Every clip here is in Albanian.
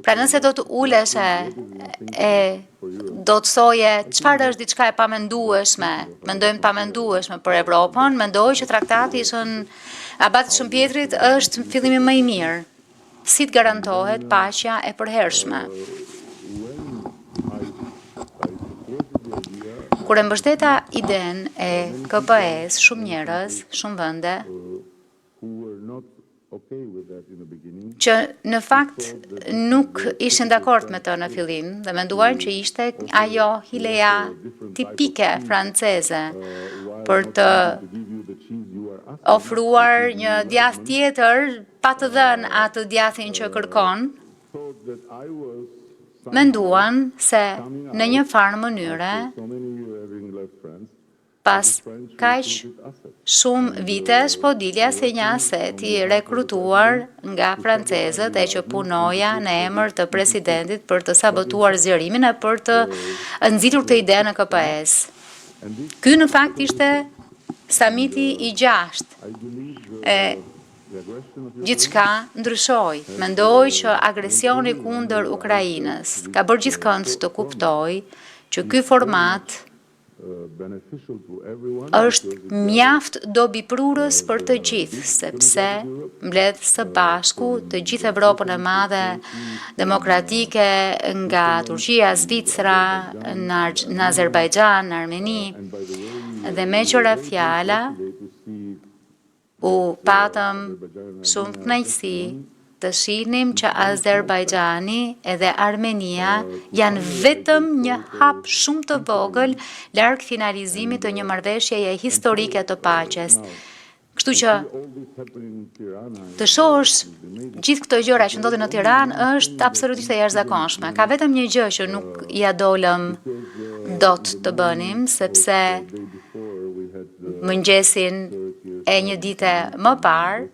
Pra nëse do të uleshe e do të thoje çfarë është diçka e pamendueshme, mendojmë pamendueshme për Evropën, mendoj që traktati Abati Shëmpjetrit është fillimi më i mirë. Si të garantohet paqja e përhershme. Kur e mbështeta idenë e KPS, shumë njerëz, shumë vende, që në fakt nuk ishin dakord me të në fillim dhe menduan që ishte ajo hileja tipike franceze për të ofruar një djath tjetër pa të dhënë atë djathin që kërkon, menduan se në një farë mënyre pas kaq shumë vitesh po dilja se një aset i rekrutuar nga francezët e që punoja në emër të presidentit për të sabotuar zgjerimin e për të nxitur këtë ide në KPS. Ky në fakt ishte samiti i 6 e gjithçka ndryshoi. Mendoj që agresioni kundër Ukrainës ka bërë gjithëkënd të kuptoj që ky format është mjaft dobiprurës për të gjithë, sepse mbledh së bashku të gjithë Evropën e madhe demokratike nga Turqia, Zvicra, në Azerbajxhan, në Armeni, dhe me qëra fjala u patëm shumë kënaqësi të shihnim që Azerbajxhani edhe Armenia janë vetëm një hap shumë të vogël larg finalizimit të një marrëveshjeje historike të paqes. Kështu që të shohësh gjithë këto gjëra që ndodhin në Tiranë është absolutisht e jashtëzakonshme. Ka vetëm një gjë që nuk ja dolëm dot të bënim, sepse mëngjesin e një dite më parë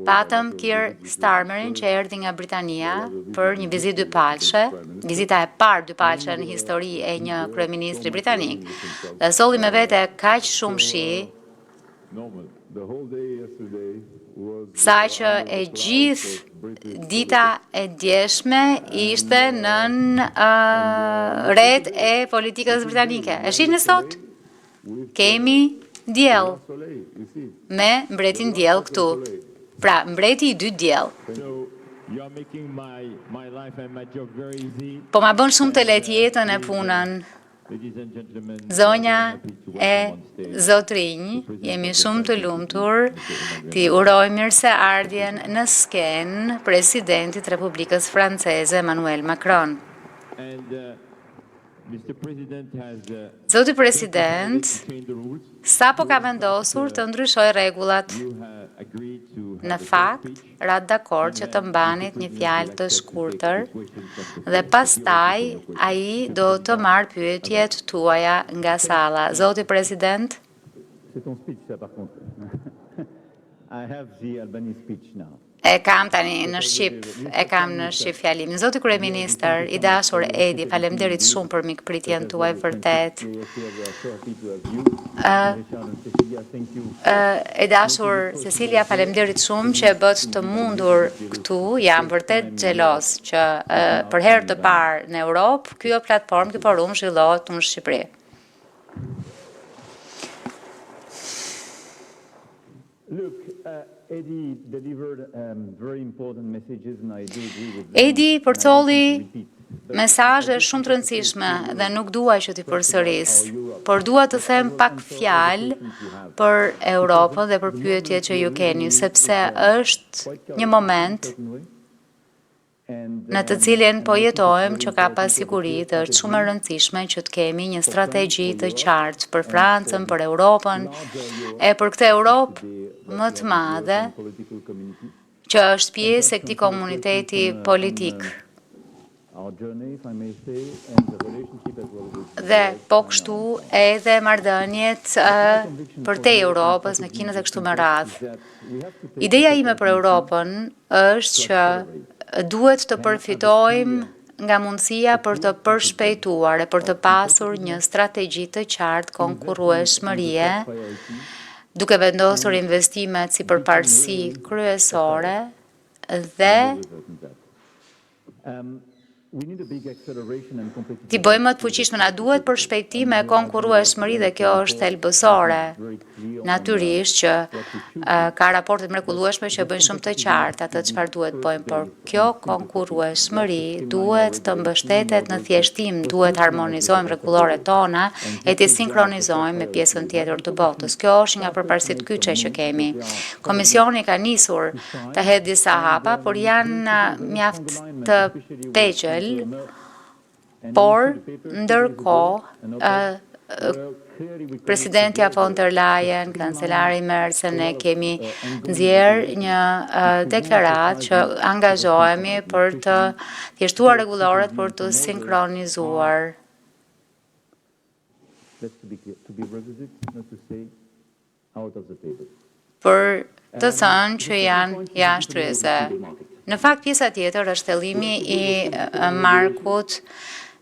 patëm Keir Starmerin që erdhi nga Britania për një vizitë dypalshe, vizita e parë dypalshe në histori e një kryeministri britanik. Dhe solli me vete kaq shumë shi, sa që e gjithë dita e djeshme ishte nën rrjet e politikës britanike. E shihni sot? Kemi diell me mbretin diell këtu. Pra, mbreti i 2 diell. Po ma bën shumë të lehtë jetën e punën. Zonja e zotrinj, jemi shumë të lumtur, ti uroj mirëseardhjen në skenë presidentit Republikës Franceze Emmanuel Macron. Zoti president, sapo ka vendosur të ndryshojë rregullat. Në fakt, rat dakord që të mbanit një fjalë të shkurtër dhe pastaj ai do të marrë pyetjet tuaja nga salla. Zoti president? E kam tani në Shqip, fjalimin. Zoti kryeministër, i dashur Edi, faleminderit shumë për mikpritjen tuaj vërtet. E dashur Cecilia, faleminderit shumë që e bët të mundur këtu. Jam vërtet xhelos që për herë të parë në Europë, kjo platformë, ky forum zhvillohet në Shqipëri. Edi përcolli mesazhe shumë të rëndësishme dhe nuk dua që t'i përsëris, por dua të them pak fjalë për Europën dhe për pyetjet që ju keni, sepse është një moment në të cilin po jetojmë që ka pas siguri dhe është shumë e rëndësishme që të kemi një strategji të qartë për Francën, për Europën, e për këtë Europë më të madhe, që është pjesë e këtij komuniteti politik. Dhe po kështu edhe marrëdhëniet përtej Europës me Kinën dhe kështu me radhë. Ideja ime për Europën është që duhet të përfitojmë nga mundësia për të përshpejtuar e për të pasur një strategji të qartë konkurrueshmërie, duke vendosur investimet si përparësi kryesore dhe Ti bëjmë më të fuqishme, na duhet përshpejtime, konkurrueshmëri dhe kjo është thelbësore. Natyrisht që ka raportet mrekullueshme që bëjnë shumë të qartë atë çfarë duhet bëjmë, por kjo konkurrueshmëri duhet të mbështetet në thjeshtim, duhet harmonizojmë rregulloret tona e të sinkronizojmë me pjesën tjetër të botës. Kjo është nga përparësitë kyçe që kemi. Komisioni ka nisur të hedhë disa hapa, por janë mjaft të vegjël. Por, ndërkohë, Presidentja von der Leyen, kancelari Merz, ne kemi nxjerrë një deklaratë që angazhohemi për të thjeshtuar rregulloret për të sinkronizuar. Për të thënë që janë jashtë kryese. Në fakt, pjesa tjetër është thellimi i markut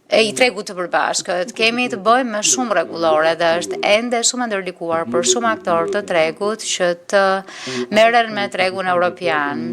e i tregut të përbashkët. Kemi të bëjmë me shumë rregullore dhe është ende shumë ndërlikuar për shumë aktorë të tregut që të merren me tregun evropian.